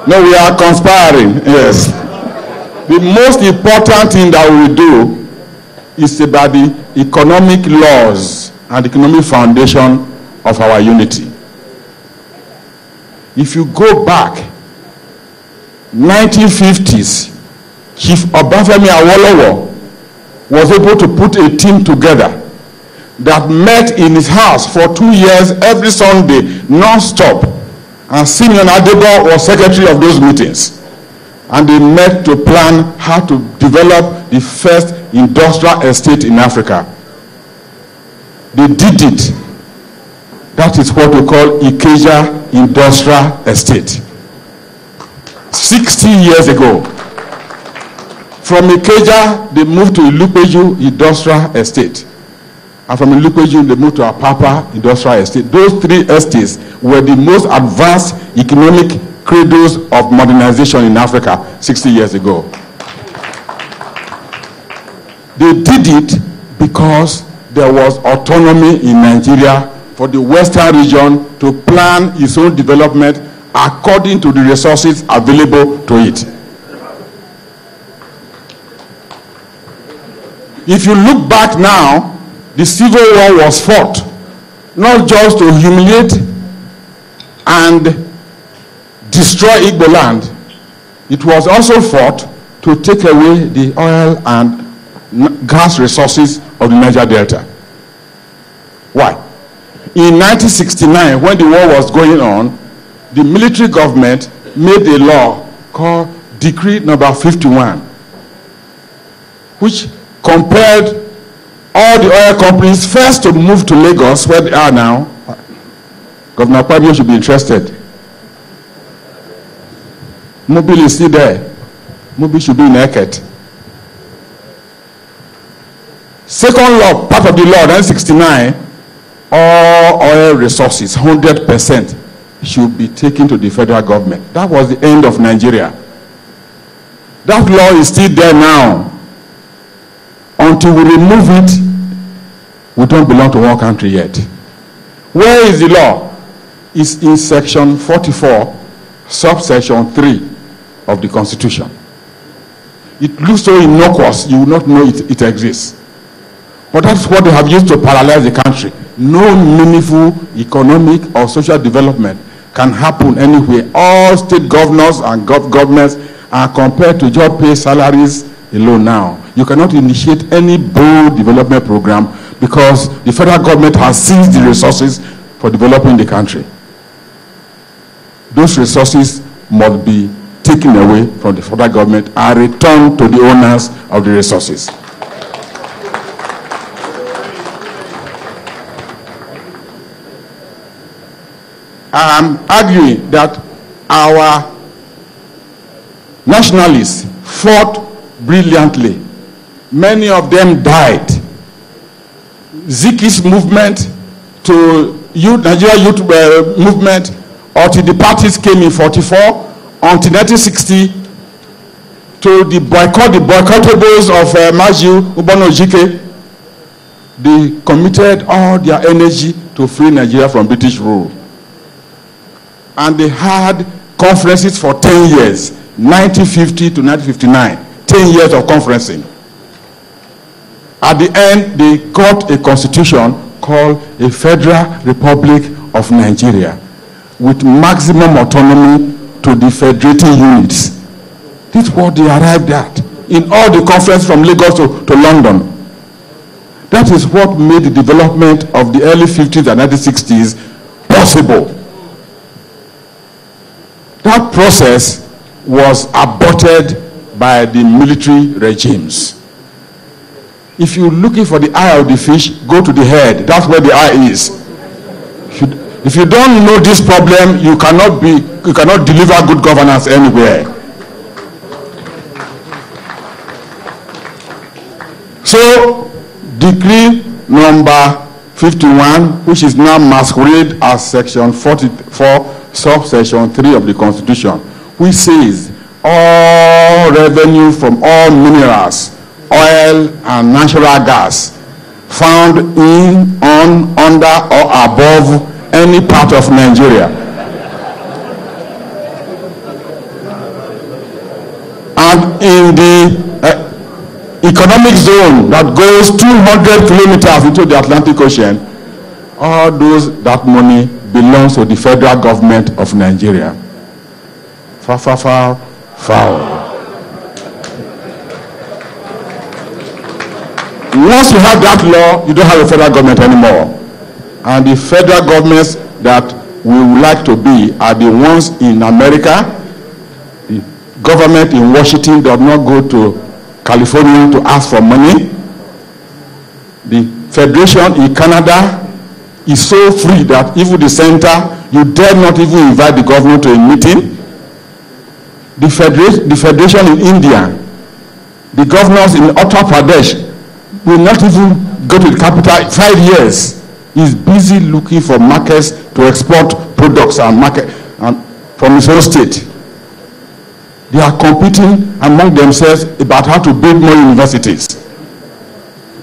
No, we are conspiring, yes. The most important thing that we do is about the economic laws and economic foundation of our unity. If you go back, 1950s, Chief Obafemi Awolowo was able to put a team together that met in his house for 2 years every Sunday, non-stop. And Simeon Adebo was secretary of those meetings. And they met to plan how to develop the first industrial estate in Africa. They did it. That is what we call Ikeja Industrial Estate. 60 years ago. From Ikeja, they moved to Ilupeju Industrial Estate. And from Ilupeju, they moved to Apapa Industrial Estate. Those three estates were the most advanced economic cradles of modernization in Africa 60 years ago. They did it because there was autonomy in Nigeria for the Western region to plan its own development according to the resources available to it. If you look back now, the Civil War was fought not just to humiliate and destroy Igbo land. It was also fought to take away the oil and gas resources of the Niger Delta. Why? In 1969, when the war was going on, the military government made a law called Decree Number 51, which compelled all the oil companies first to move to Lagos, where they are now. Governor Pabio should be interested. Mobil is still there. Mobil should be in Eket. Second law, part of the law, 1969, all oil resources, 100%, should be taken to the federal government. That was the end of Nigeria. That law is still there now. Until we remove it, we don't belong to one country yet. Where is the law? It's in section 44, subsection 3 of the Constitution. It looks so innocuous, you will not know it exists. But that's what they have used to paralyze the country. No meaningful economic or social development can happen anywhere. All state governors and governments are compared to job pay salaries alone now. You cannot initiate any bold development program because the federal government has seized the resources for developing the country. Those resources must be taken away from the federal government and returned to the owners of the resources. I am arguing that our nationalists fought brilliantly. Many of them died. Ziki's movement to Nigeria Youth movement, until the parties came in 44, until 1960, to the boycottables of Majiu Ubono Jike, they committed all their energy to free Nigeria from British rule. And they had conferences for 10 years, 1950 to 1959, 10 years of conferencing. At the end, they got a constitution called a Federal Republic of Nigeria with maximum autonomy to the federating units. This is what they arrived at in all the conferences from Lagos to London. That is what made the development of the early 50s and 1960s possible. That process was aborted by the military regimes. If you're looking for the eye of the fish, go to the head. That's where the eye is. If you don't know this problem, you cannot deliver good governance anywhere. So, Decree Number 51, which is now masqueraded as Section 44, subsection 3 of the Constitution, which says all revenue from all minerals, oil and natural gas found in, on, under or above any part of Nigeria in the economic zone that goes 200 kilometers into the Atlantic Ocean, all that money belongs to the federal government of Nigeria. Foul. Once you have that law, you don't have a federal government anymore. And the federal governments that we would like to be are the ones in America. The government in Washington does not go to California to ask for money. The federation in Canada is so free that even the center, you dare not even invite the governor to a meeting. The federation in India, the governors in Uttar Pradesh will not even go to the capital 5 years. He's busy looking for markets to export products and market and from his own state. They are competing among themselves about how to build more universities.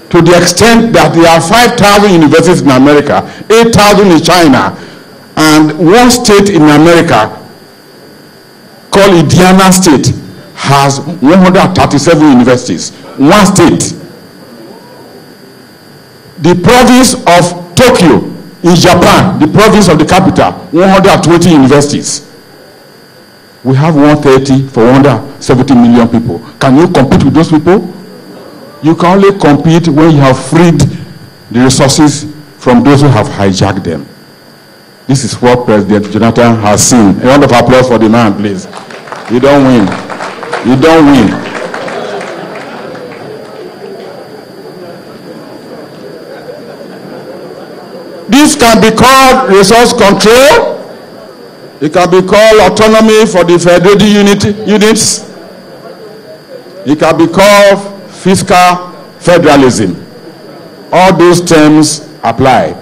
To the extent that there are 5,000 universities in America, 8,000 in China, and one state in America called Indiana State has 137 universities. One state. The province of Tokyo in Japan, the province of the capital, 120 universities. We have 130 for 170 million people. Can you compete with those people? You can only compete when you have freed the resources from those who have hijacked them. This is what President Jonathan has seen. A round of applause for the man, please. You don't win. You don't win. This can be called resource control. It can be called autonomy for the federated units. It can be called fiscal federalism. All those terms apply.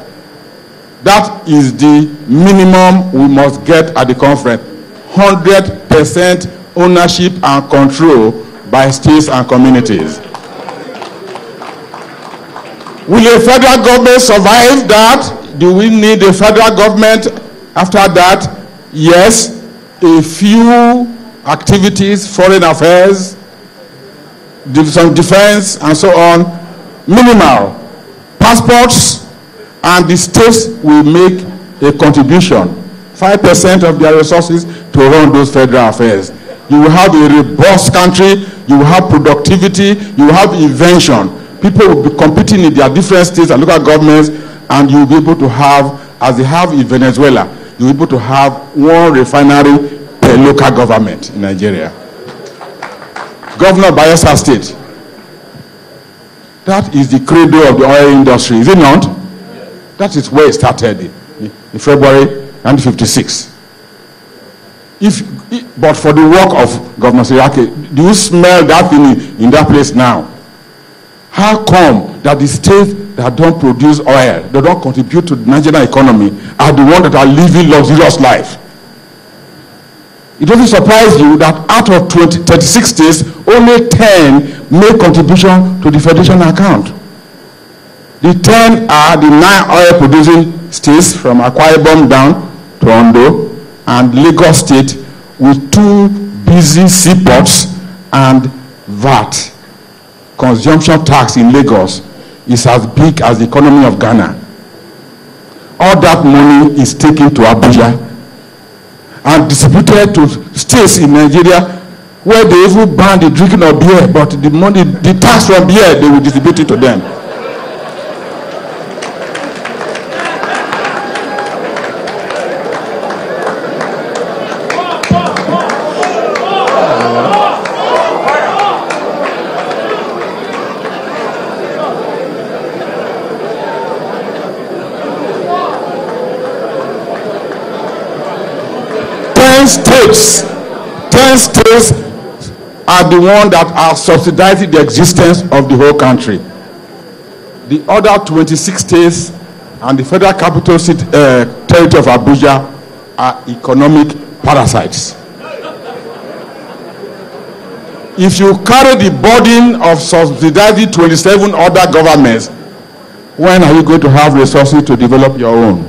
That is the minimum we must get at the conference. 100% ownership and control by states and communities. Will a federal government survive that? Do we need a federal government after that? Yes. A few activities, foreign affairs, some defense, and so on. Minimal. Passports, and the states will make a contribution, 5% of their resources, to run those federal affairs. You will have a robust country, you will have productivity, you will have invention. People will be competing in their different states and local governments, and you will be able to have, as they have in Venezuela, you will be able to have one refinery per local government in Nigeria. Governor of Bayelsa State. That is the cradle of the oil industry, is it not? That is where it started in February 1956. But for the work of Governor Siraki, do you smell that thing in that place now? How come that the states that don't produce oil, they don't contribute to the Nigerian economy, are the ones that are living luxurious life? It doesn't surprise you that out of 36 states, only 10 make contribution to the federation account. The 10 are the 9 oil-producing states from Akwa Ibom down to Ondo, and Lagos State with 2 busy seaports and VAT. Consumption tax in Lagos is as big as the economy of Ghana. All that money is taken to Abuja and distributed to states in Nigeria where they even ban the drinking of beer, but the money, the tax from beer, they will distribute it to them. Ten states are the ones that are subsidizing the existence of the whole country. The other 26 states and the federal capital territory of Abuja are economic parasites. If you carry the burden of subsidizing 27 other governments, when are you going to have resources to develop your own?